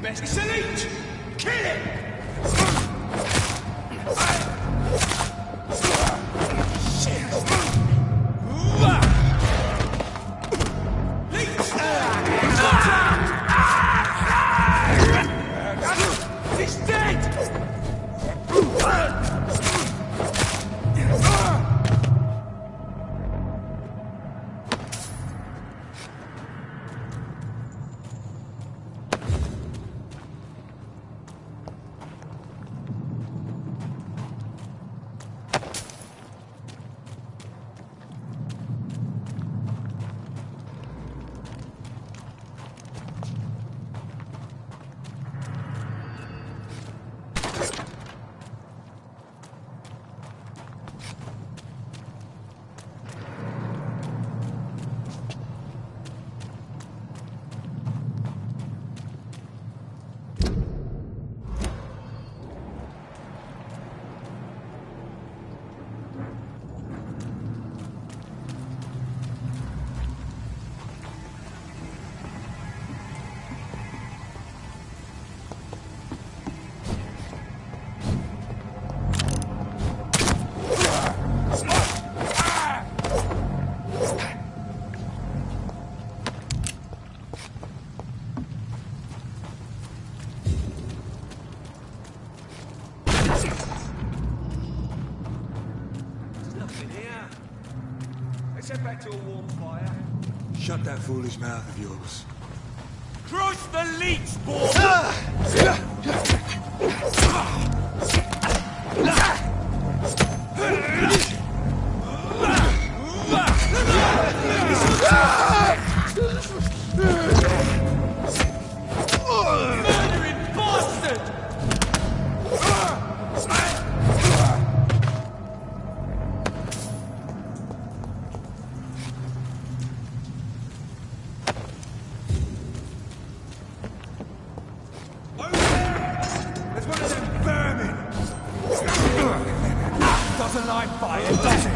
best. It's elite! Kill it! He's dead! Let's head back to a warm fire. Shut that foolish mouth of yours. Crush the leech, boy! Murdering bastard! There's one of them vermin! Doesn't like fire, does he?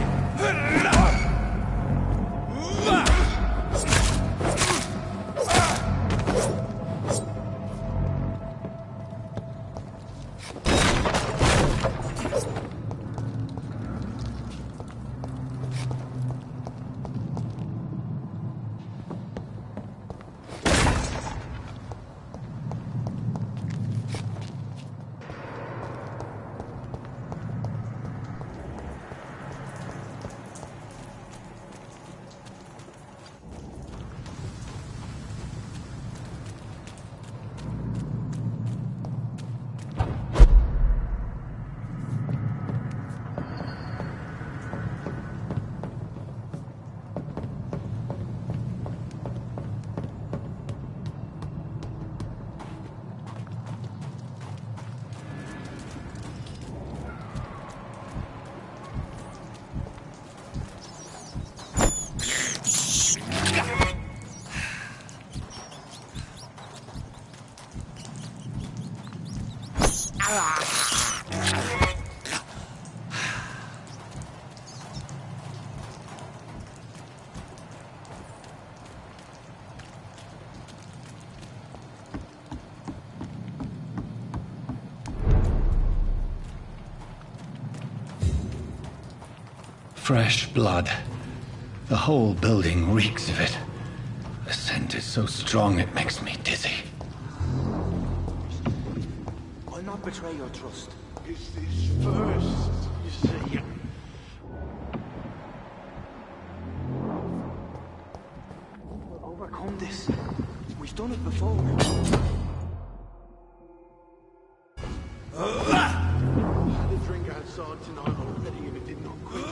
Fresh blood. The whole building reeks of it. The scent is so strong it makes me dizzy. I'll not betray your trust. It's this first, you see. We'll overcome this. We've done it before. The drink outside tonight already and it did not quit.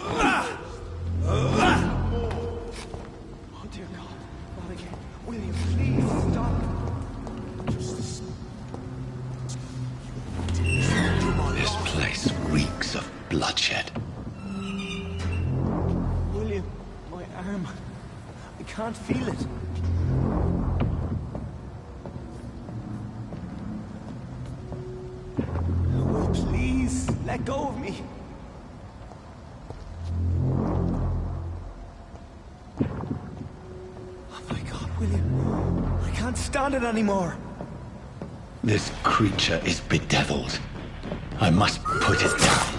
Oh dear God, not again. William, please stop. Justice. This place reeks of bloodshed. William, my arm. I can't feel it. Will, please, let go of me. Oh my God, William. I can't stand it anymore. This creature is bedeviled. I must put it down.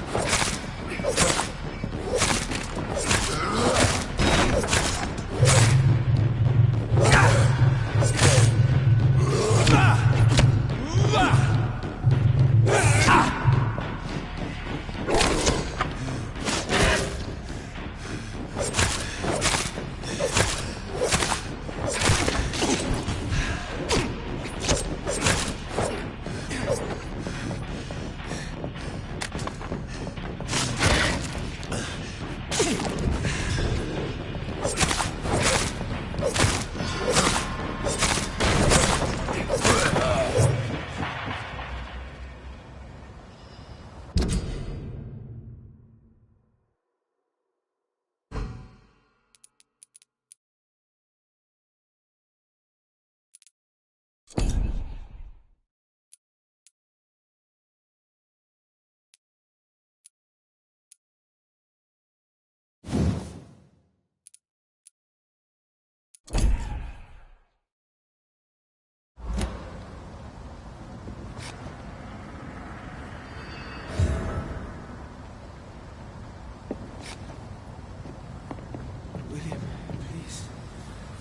William, please,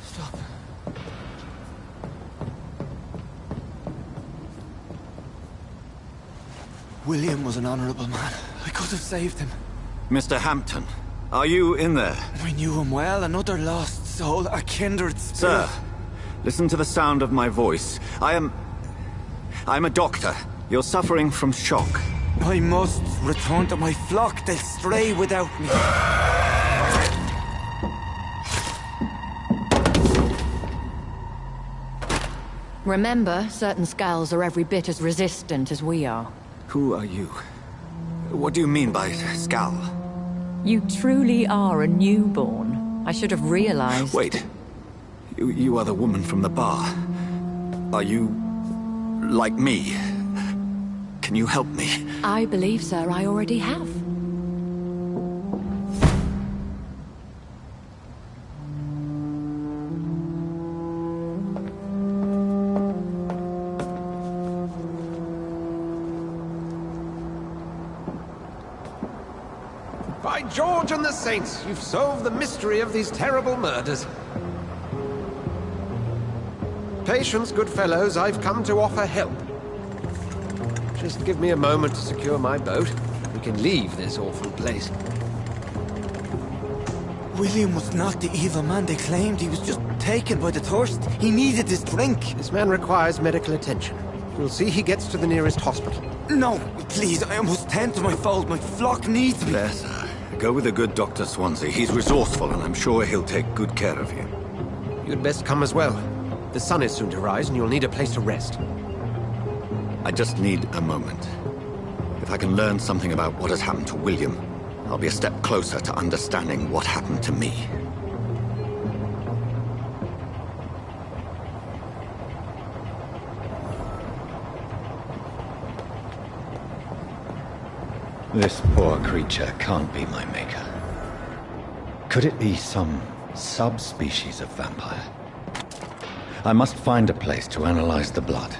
stop. William was an honorable man. I could have saved him. Mr. Hampton, are you in there? I knew him well, another lost soul, a kindred spirit. Sir, listen to the sound of my voice. I'm a doctor. You're suffering from shock. I must return to my flock. They'll stray without me. Remember, certain skulls are every bit as resistant as we are. Who are you? What do you mean by Skal? You truly are a newborn. I should have realized. Wait. You are the woman from the bar. Are you... like me? Can you help me? I believe, sir, I already have. By George and the Saints, you've solved the mystery of these terrible murders. Patience, good fellows, I've come to offer help. Just give me a moment to secure my boat. We can leave this awful place. William was not the evil man they claimed. He was just taken by the thirst. He needed this drink. This man requires medical attention. We'll see he gets to the nearest hospital. No, please, I must tend to my fold. My flock needs me. There, sir. Go with the good Dr. Swansea. He's resourceful, and I'm sure he'll take good care of you. You'd best come as well. The sun is soon to rise, and you'll need a place to rest. I just need a moment. If I can learn something about what has happened to William, I'll be a step closer to understanding what happened to me. This poor creature can't be my maker. Could it be some subspecies of vampire? I must find a place to analyze the blood.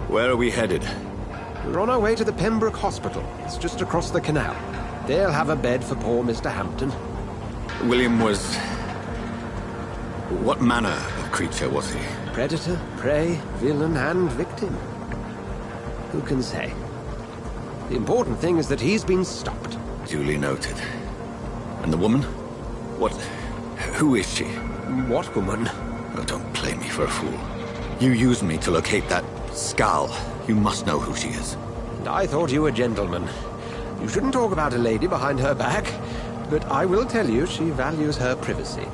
Where are we headed? We're on our way to the Pembroke Hospital. It's just across the canal. They'll have a bed for poor Mr. Hampton. William was... what manner of creature was he? Predator, prey, villain, and victim. Who can say? The important thing is that he's been stopped. Duly noted. And the woman? What... who is she? What woman? Oh, don't play me for a fool. You used me to locate that skull. You must know who she is. I thought you a gentleman. You shouldn't talk about a lady behind her back, but I will tell you she values her privacy.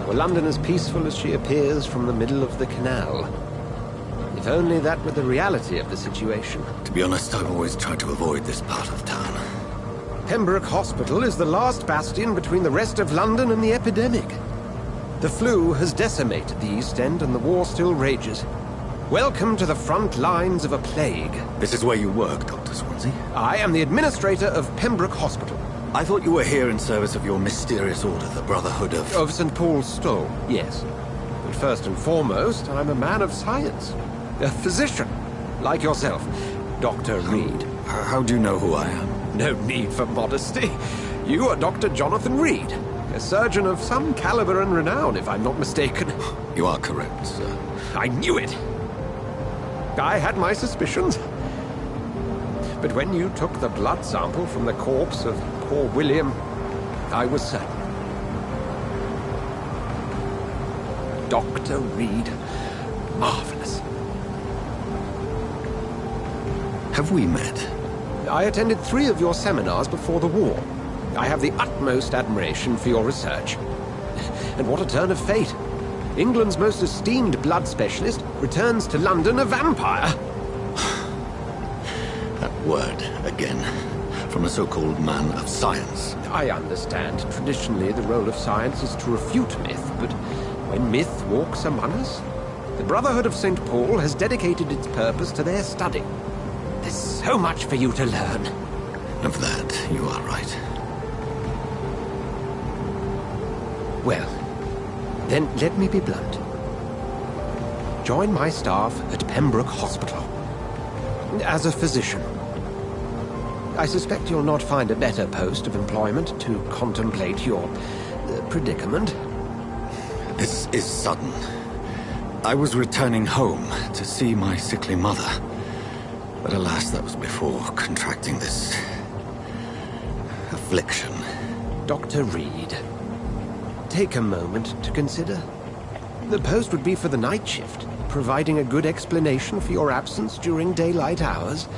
Were London as peaceful as she appears from the middle of the canal? If only that were the reality of the situation. To be honest, I've always tried to avoid this part of town. Pembroke Hospital is the last bastion between the rest of London and the epidemic. The flu has decimated the East End and the war still rages. Welcome to the front lines of a plague. This is where you work, Dr. Swansea? I am the administrator of Pembroke Hospital. I thought you were here in service of your mysterious order, the Brotherhood of... Of St. Paul's Stole, yes. But first and foremost, I'm a man of science. A physician, like yourself, Dr. Reed. How do you know who I am? No need for modesty. You are Dr. Jonathan Reed, a surgeon of some caliber and renown, if I'm not mistaken. You are correct, sir. I knew it! I had my suspicions. But when you took the blood sample from the corpse of poor William, I was certain. Dr. Reed. Marvelous. Have we met? I attended 3 of your seminars before the war. I have the utmost admiration for your research. And what a turn of fate. England's most esteemed blood specialist returns to London a vampire. That word, again. From a so-called man of science. I understand. Traditionally, the role of science is to refute myth, but when myth walks among us, the Brotherhood of St. Paul has dedicated its purpose to their study. There's so much for you to learn. Of that, you are right. Well, then let me be blunt. Join my staff at Pembroke Hospital. As a physician. I suspect you'll not find a better post of employment to contemplate your predicament. This is sudden. I was returning home to see my sickly mother. But alas, that was before contracting this... affliction. Dr. Reed, take a moment to consider. The post would be for the night shift, providing a good explanation for your absence during daylight hours.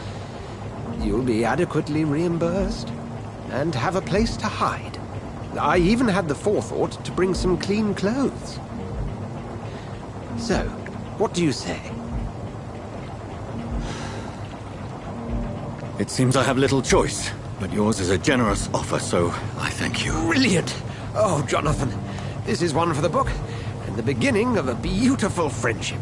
You'll be adequately reimbursed, and have a place to hide. I even had the forethought to bring some clean clothes. So, what do you say? It seems I have little choice, but yours is a generous offer, so I thank you. Brilliant! Oh, Jonathan, this is one for the book, and the beginning of a beautiful friendship.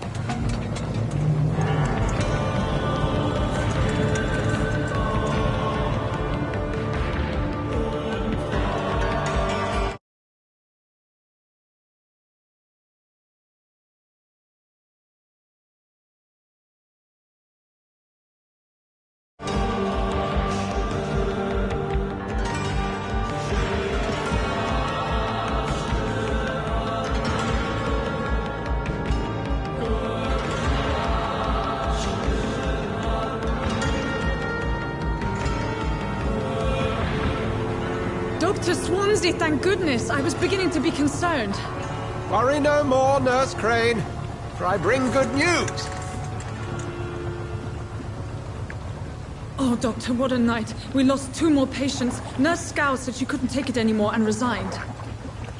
Dr. Swansea, thank goodness. I was beginning to be concerned. Worry no more, Nurse Crane, for I bring good news. Oh, Doctor, what a night. We lost 2 more patients. Nurse Scow said she couldn't take it anymore and resigned.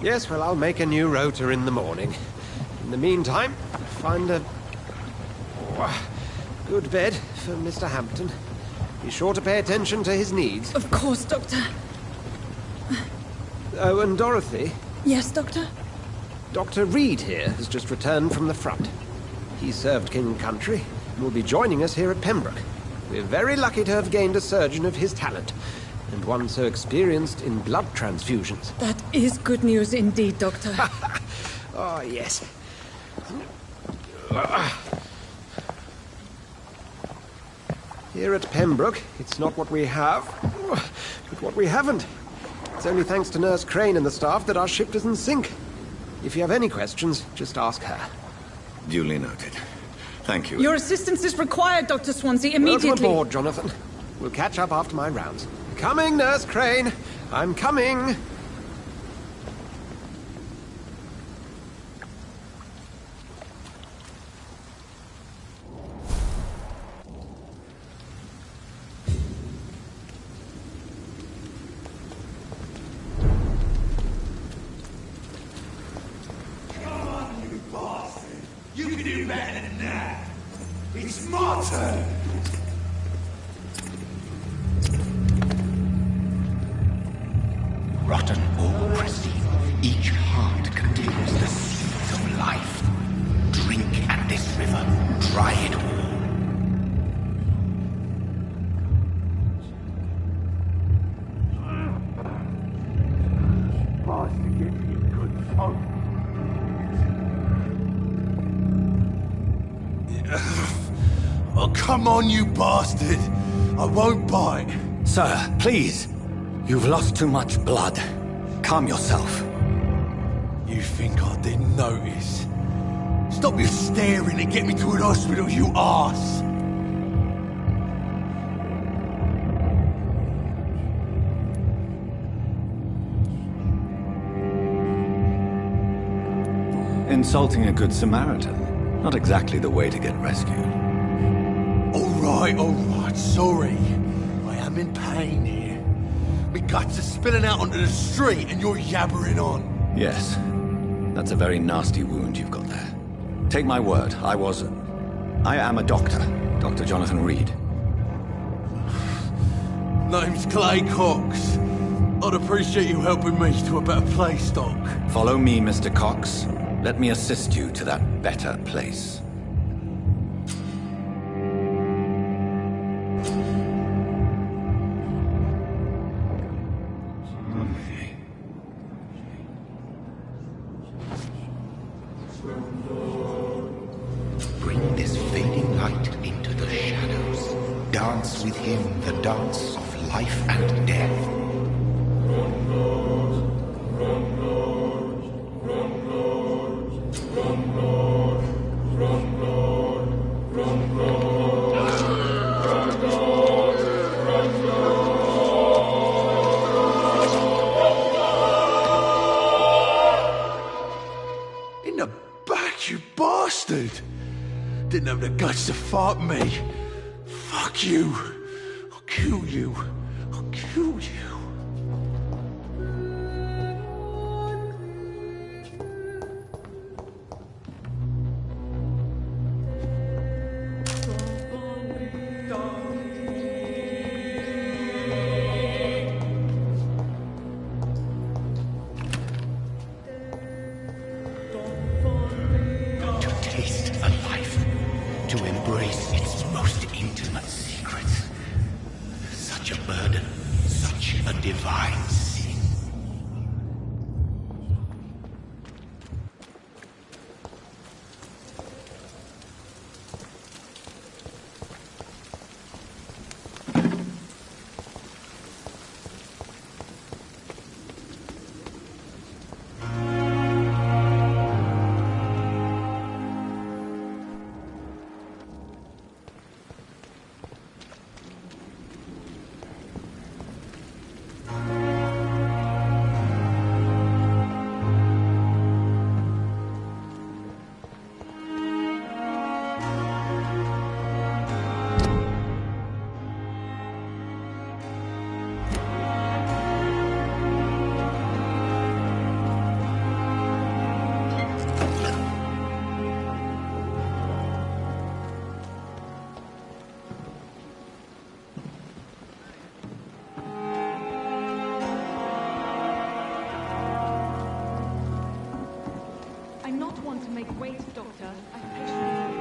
Yes, well, I'll make a new rota in the morning. In the meantime, find a good bed for Mr. Hampton. Be sure to pay attention to his needs. Of course, Doctor. Oh, and Dorothy, Yes, Doctor? Dr. Reed here has just returned from the front. He served King and Country and will be joining us here at Pembroke. We're very lucky to have gained a surgeon of his talent, and one so experienced in blood transfusions. That is good news indeed, Doctor. Oh, yes. Here at Pembroke, it's not what we have, but what we haven't. It's only thanks to Nurse Crane and the staff that our ship doesn't sink. If you have any questions, just ask her. Duly noted. Thank you. Your assistance is required, Dr. Swansea, immediately. Welcome aboard, Jonathan. We'll catch up after my rounds. Coming, Nurse Crane. I'm coming. You can do better than that. It's my turn. Rotten or pristine, each heart contains the seeds of life. Drink at this river, try it all. Oh, come on, you bastard. I won't bite. Sir, please. You've lost too much blood. Calm yourself. You think I didn't notice? Stop your staring and get me to an hospital, you arse! Insulting a good Samaritan. Not exactly the way to get rescued. All right, sorry. I am in pain here. My guts are spilling out onto the street and you're yabbering on. Yes. That's a very nasty wound you've got there. Take my word, I am a doctor. Dr. Jonathan Reed. Name's Clay Cox. I'd appreciate you helping me to a better place, Doc. Follow me, Mr. Cox. Let me assist you to that better place. Bring this fading light into the shadows. Dance with him the dance of life and death. In the back, you bastard! Didn't have the guts to fight me. Fuck you. I'll kill you. I'll kill you. To taste a life, to embrace its most intimate secrets. Such a burden, such a divine sin. I'm not one to make wait, Doctor. I patiently...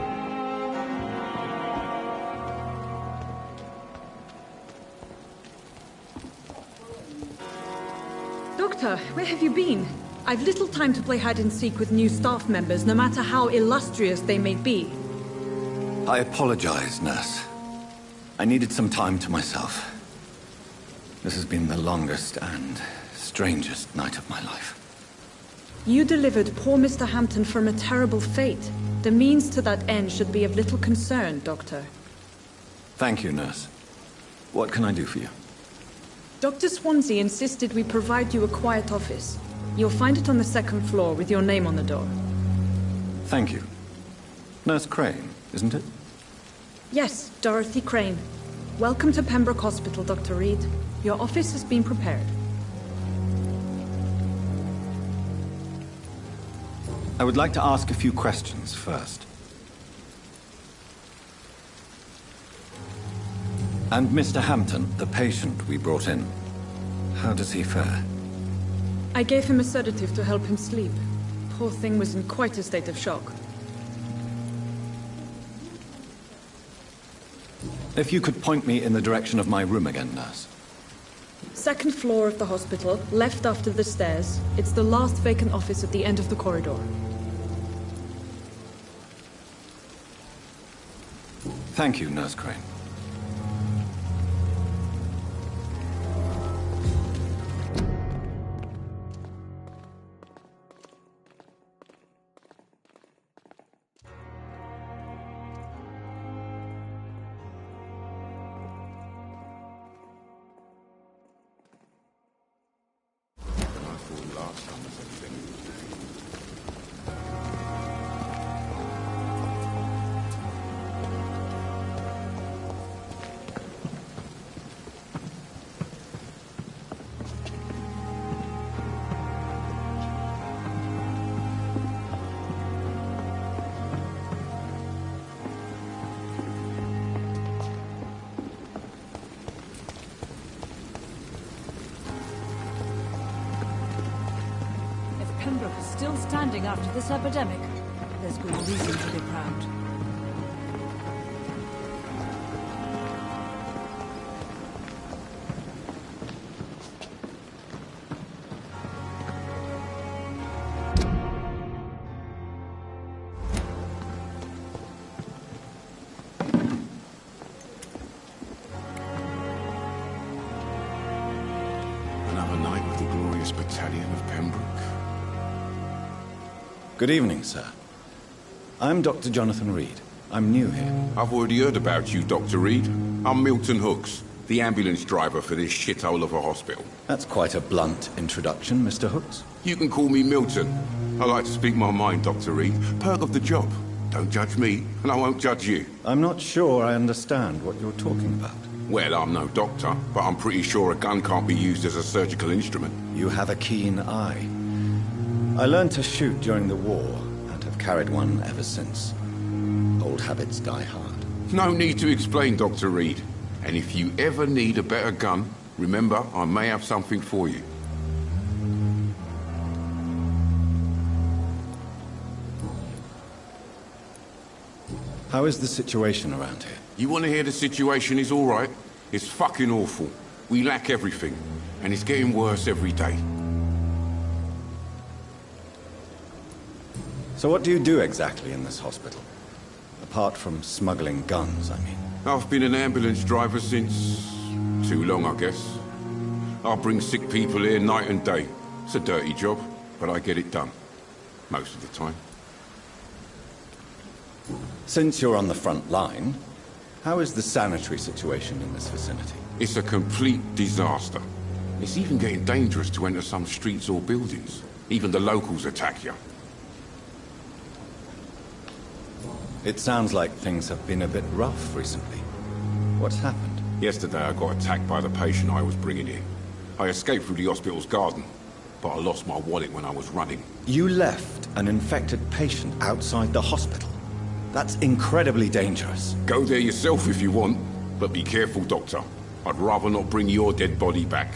Doctor, where have you been? I've little time to play hide-and-seek with new staff members, no matter how illustrious they may be. I apologize, nurse. I needed some time to myself. This has been the longest and strangest night of my life. You delivered poor Mr. Hampton from a terrible fate. The means to that end should be of little concern, Doctor. Thank you, nurse. What can I do for you? Dr. Swansea insisted we provide you a quiet office. You'll find it on the second floor with your name on the door. Thank you. Nurse Crane, isn't it? Yes, Dorothy Crane. Welcome to Pembroke Hospital, Dr. Reed. Your office has been prepared. I would like to ask a few questions first. And Mr. Hampton, the patient we brought in, how does he fare? I gave him a sedative to help him sleep. Poor thing was in quite a state of shock. If you could point me in the direction of my room again, nurse. Second floor of the hospital, left after the stairs. It's the last vacant office at the end of the corridor. Thank you, Nurse Crane. Pembroke is still standing after this epidemic. There's good reason to be proud. Another night with the glorious battalion of Pembroke. Good evening, sir. I'm Dr. Jonathan Reed. I'm new here. I've already heard about you, Dr. Reed. I'm Milton Hooks, the ambulance driver for this shithole of a hospital. That's quite a blunt introduction, Mr. Hooks. You can call me Milton. I like to speak my mind, Dr. Reed. Perk of the job. Don't judge me, and I won't judge you. I'm not sure I understand what you're talking about. Well, I'm no doctor, but I'm pretty sure a gun can't be used as a surgical instrument. You have a keen eye. I learned to shoot during the war, and have carried one ever since. Old habits die hard. No need to explain, Dr. Reed. And if you ever need a better gun, remember, I may have something for you. How is the situation around here? You want to hear the situation is all right? It's fucking awful. We lack everything, and it's getting worse every day. So what do you do exactly in this hospital? Apart from smuggling guns, I mean. I've been an ambulance driver since... too long, I guess. I bring sick people here night and day. It's a dirty job, but I get it done. Most of the time. Since you're on the front line, how is the sanitary situation in this vicinity? It's a complete disaster. It's even getting dangerous to enter some streets or buildings. Even the locals attack you. It sounds like things have been a bit rough recently. What's happened? Yesterday I got attacked by the patient I was bringing in. I escaped through the hospital's garden, but I lost my wallet when I was running. You left an infected patient outside the hospital? That's incredibly dangerous. Go there yourself if you want, but be careful, Doctor. I'd rather not bring your dead body back.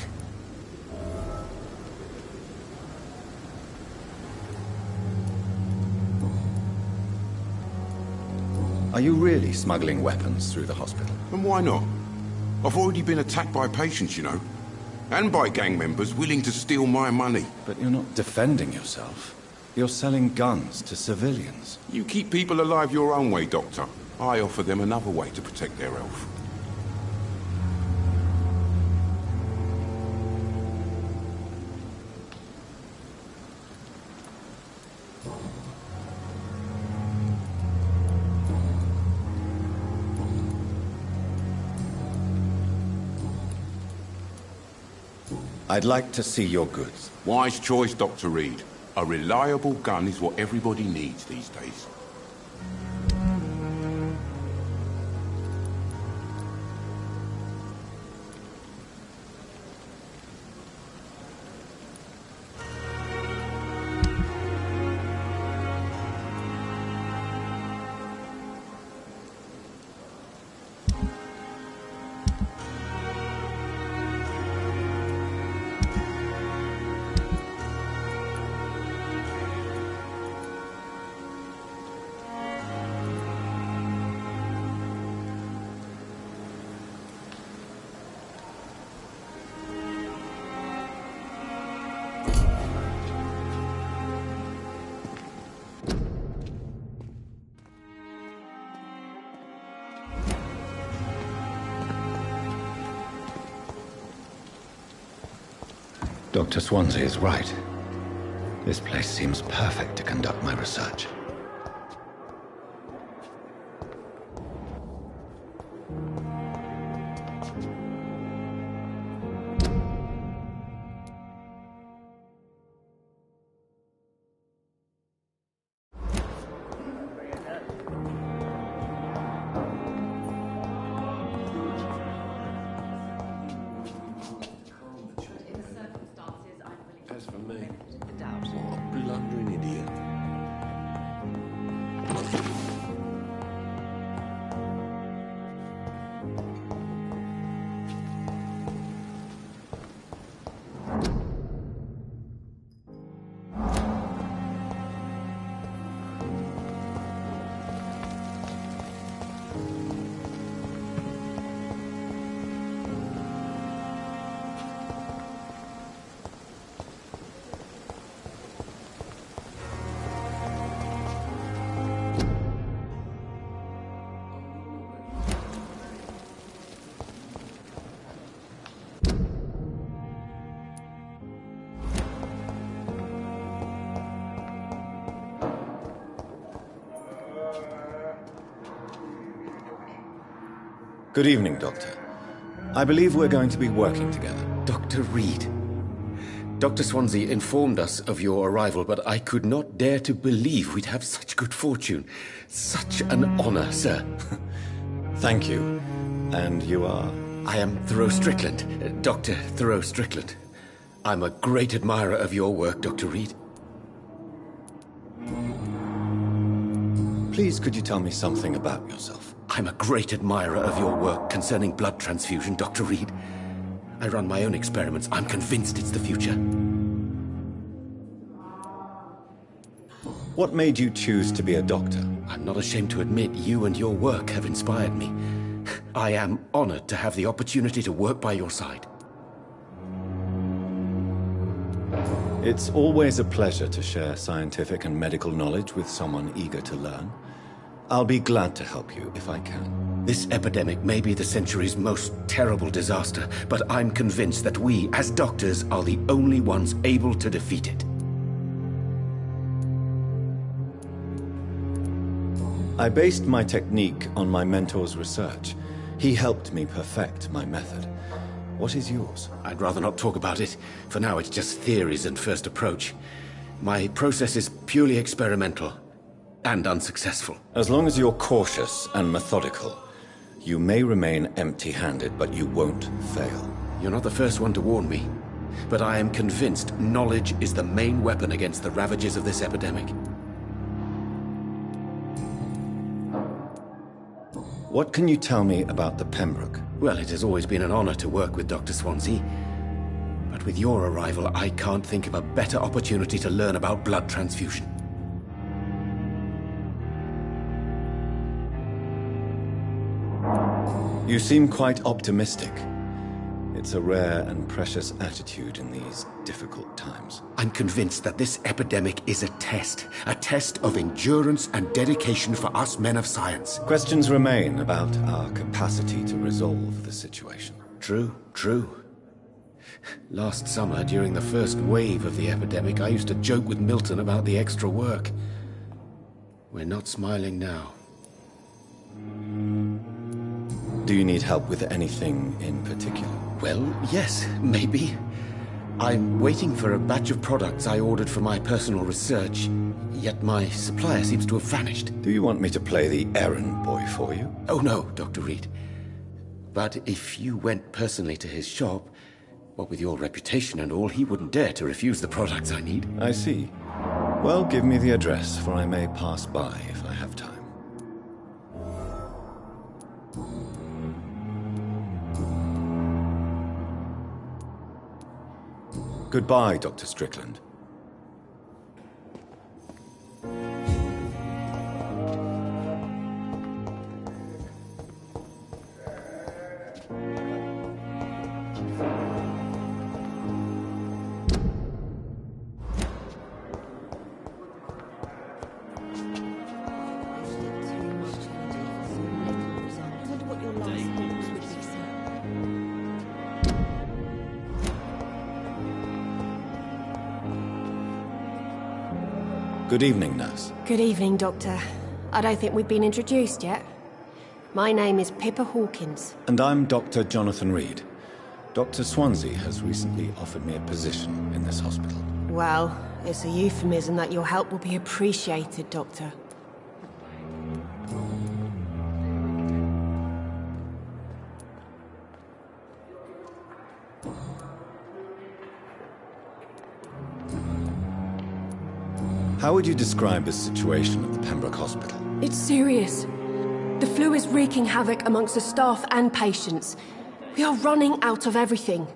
Are you really smuggling weapons through the hospital? And why not? I've already been attacked by patients, you know. And by gang members willing to steal my money. But you're not defending yourself. You're selling guns to civilians. You keep people alive your own way, Doctor. I offer them another way to protect their health. I'd like to see your goods. Wise choice, Dr. Reed. A reliable gun is what everybody needs these days. Dr. Swansea is right. This place seems perfect to conduct my research. As for me, what a blundering idiot. Good evening, Doctor. I believe we're going to be working together. Dr. Reed. Dr. Swansea informed us of your arrival, but I could not dare to believe we'd have such good fortune. Such an honor, sir. Thank you. And you are? I am Thoreau Strickland, Dr. Thoreau Strickland. I'm a great admirer of your work, Dr. Reed. Please, could you tell me something about yourself? I'm a great admirer of your work concerning blood transfusion, Dr. Reed. I run my own experiments. I'm convinced it's the future. What made you choose to be a doctor? I'm not ashamed to admit you and your work have inspired me. I am honored to have the opportunity to work by your side. It's always a pleasure to share scientific and medical knowledge with someone eager to learn. I'll be glad to help you if I can. This epidemic may be the century's most terrible disaster, but I'm convinced that we, as doctors, are the only ones able to defeat it. I based my technique on my mentor's research. He helped me perfect my method. What is yours? I'd rather not talk about it. For now, it's just theories and first approach. My process is purely experimental and unsuccessful. As long as you're cautious and methodical, you may remain empty-handed, but you won't fail. You're not the first one to warn me, but I am convinced knowledge is the main weapon against the ravages of this epidemic. What can you tell me about the Pembroke? Well, it has always been an honor to work with Dr. Swansea. But with your arrival, I can't think of a better opportunity to learn about blood transfusion. You seem quite optimistic. It's a rare and precious attitude in these difficult times. I'm convinced that this epidemic is a test of endurance and dedication for us men of science. Questions remain about our capacity to resolve the situation. True. Last summer, during the first wave of the epidemic, I used to joke with Milton about the extra work. We're not smiling now. Do you need help with anything in particular? Well, yes, maybe. I'm waiting for a batch of products I ordered for my personal research, yet my supplier seems to have vanished. Do you want me to play the errand boy for you? Oh no, Dr. Reed. But if you went personally to his shop, what with your reputation and all, he wouldn't dare to refuse the products I need. I see. Well, give me the address, for I may pass by if I have time. Goodbye, Dr. Strickland. Good evening, nurse. Good evening, Doctor. I don't think we've been introduced yet. My name is Pippa Hawkins. And I'm Dr. Jonathan Reed. Dr. Swansea has recently offered me a position in this hospital. Well, it's a euphemism that your help will be appreciated, Doctor. How would you describe the situation at the Pembroke Hospital? It's serious. The flu is wreaking havoc amongst the staff and patients. We are running out of everything.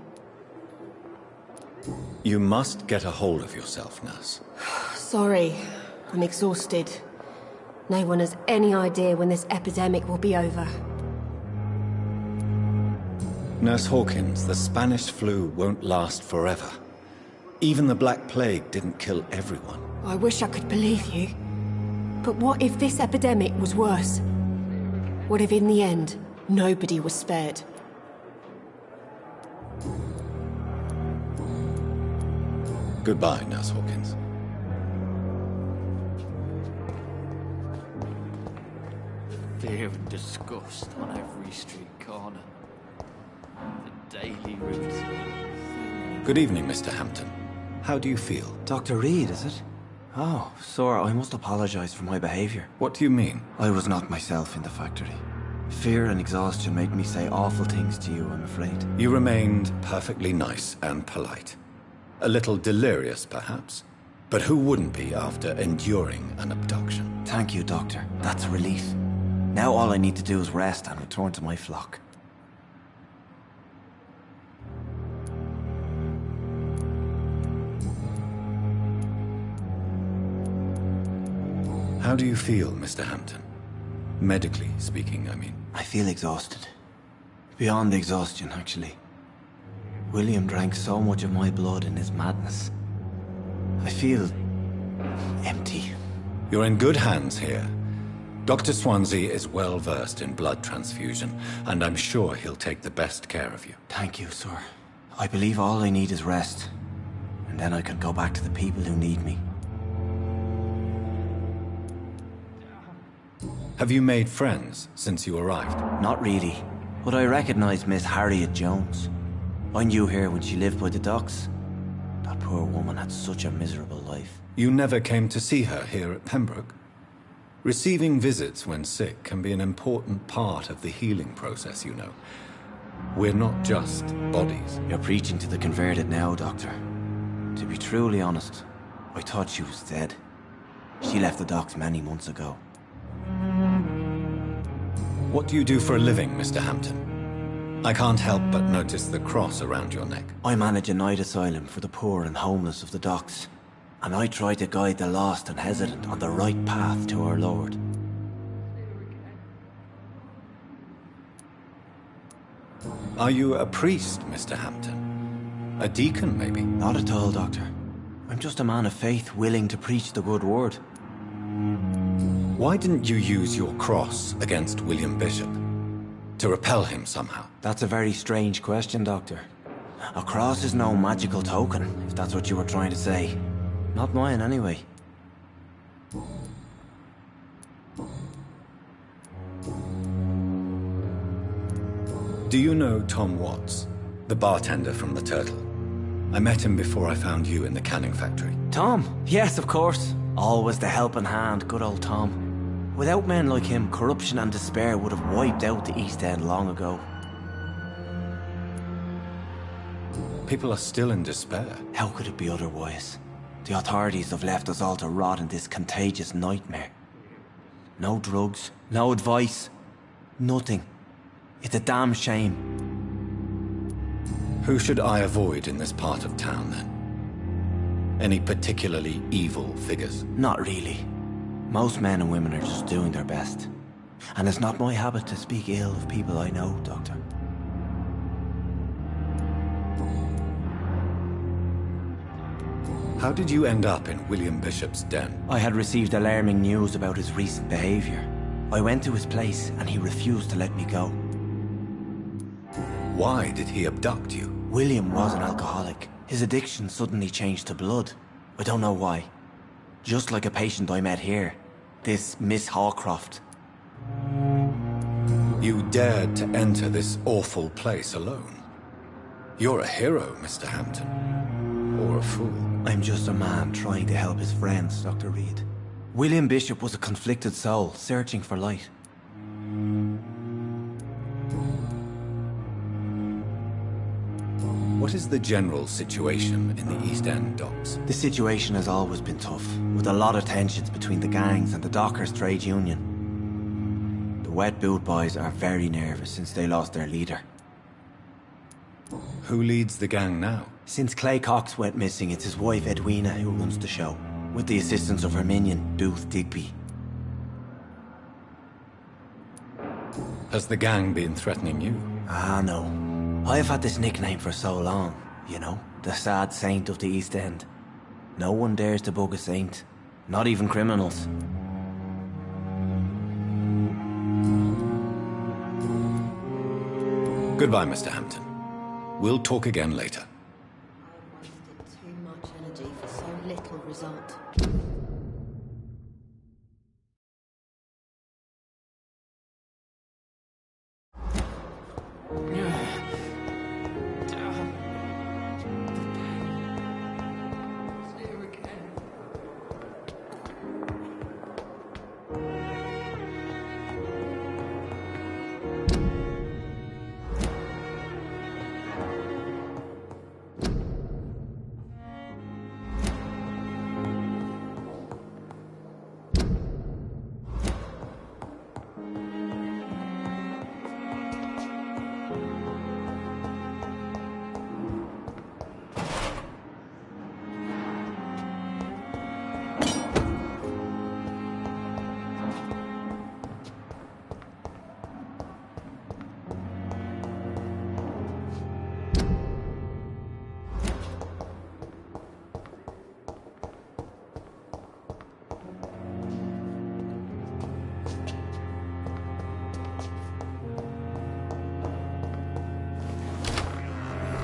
You must get a hold of yourself, nurse. Sorry, I'm exhausted. No one has any idea when this epidemic will be over. Nurse Hawkins, the Spanish flu won't last forever. Even the Black Plague didn't kill everyone. I wish I could believe you. But what if this epidemic was worse? What if in the end, nobody was spared? Goodbye, Nurse Hawkins. Fear and disgust on every street corner. The daily routine. Good evening, Mr. Hampton. How do you feel? Dr. Reed, is it? Oh, sir, I must apologize for my behavior. What do you mean? I was not myself in the factory. Fear and exhaustion made me say awful things to you, I'm afraid. You remained perfectly nice and polite. A little delirious, perhaps. But who wouldn't be after enduring an abduction? Thank you, Doctor. That's a relief. Now all I need to do is rest and return to my flock. How do you feel, Mr. Hampton? Medically speaking, I mean. I feel exhausted. Beyond exhaustion, actually. William drank so much of my blood in his madness. I feel empty. You're in good hands here. Dr. Swansea is well versed in blood transfusion, and I'm sure he'll take the best care of you. Thank you, sir. I believe all I need is rest, and then I can go back to the people who need me. Have you made friends since you arrived? Not really, but I recognize Miss Harriet Jones. I knew her when she lived by the docks. That poor woman had such a miserable life. You never came to see her here at Pembroke? Receiving visits when sick can be an important part of the healing process, you know. We're not just bodies. You're preaching to the converted now, Doctor. To be truly honest, I thought she was dead. She left the docks many months ago. What do you do for a living, Mr. Hampton? I can't help but notice the cross around your neck. I manage a night asylum for the poor and homeless of the docks, and I try to guide the lost and hesitant on the right path to our Lord. Are you a priest, Mr. Hampton? A deacon, maybe? Not at all, Doctor. I'm just a man of faith willing to preach the good word. Why didn't you use your cross against William Bishop? To repel him somehow? That's a very strange question, Doctor. A cross is no magical token, if that's what you were trying to say. Not mine, anyway. Do you know Tom Watts, the bartender from the Turtle? I met him before I found you in the canning factory. Tom? Yes, of course. Always the helping hand, good old Tom. Without men like him, corruption and despair would have wiped out the East End long ago. People are still in despair. How could it be otherwise? The authorities have left us all to rot in this contagious nightmare. No drugs, no advice, nothing. It's a damn shame. Who should I avoid in this part of town, then? Any particularly evil figures? Not really. Most men and women are just doing their best. And it's not my habit to speak ill of people I know, Doctor. How did you end up in William Bishop's den? I had received alarming news about his recent behavior. I went to his place and he refused to let me go. Why did he abduct you? William was an alcoholic. His addiction suddenly changed to blood. I don't know why. Just like a patient I met here. This Miss Hawcroft. You dared to enter this awful place alone. You're a hero, Mr. Hampton. Or a fool. I'm just a man trying to help his friends, Dr. Reed. William Bishop was a conflicted soul, searching for light. What is the general situation in the East End docks? The situation has always been tough, with a lot of tensions between the gangs and the Dockers' trade union. The Wet Boot Boys are very nervous since they lost their leader. Who leads the gang now? Since Clay Cox went missing, it's his wife Edwina who runs the show, with the assistance of her minion, Booth Digby. Has the gang been threatening you? Ah, no. I've had this nickname for so long, you know, the sad saint of the East End. No one dares to bug a saint, not even criminals. Goodbye, Mr. Hampton. We'll talk again later. I wasted too much energy for so little result.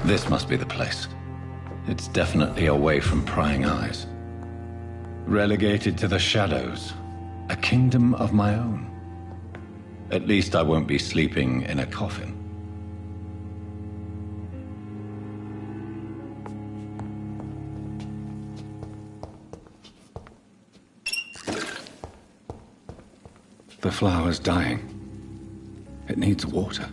This must be the place. It's definitely away from prying eyes. Relegated to the shadows. A kingdom of my own. At least I won't be sleeping in a coffin. The flower's dying. It needs water.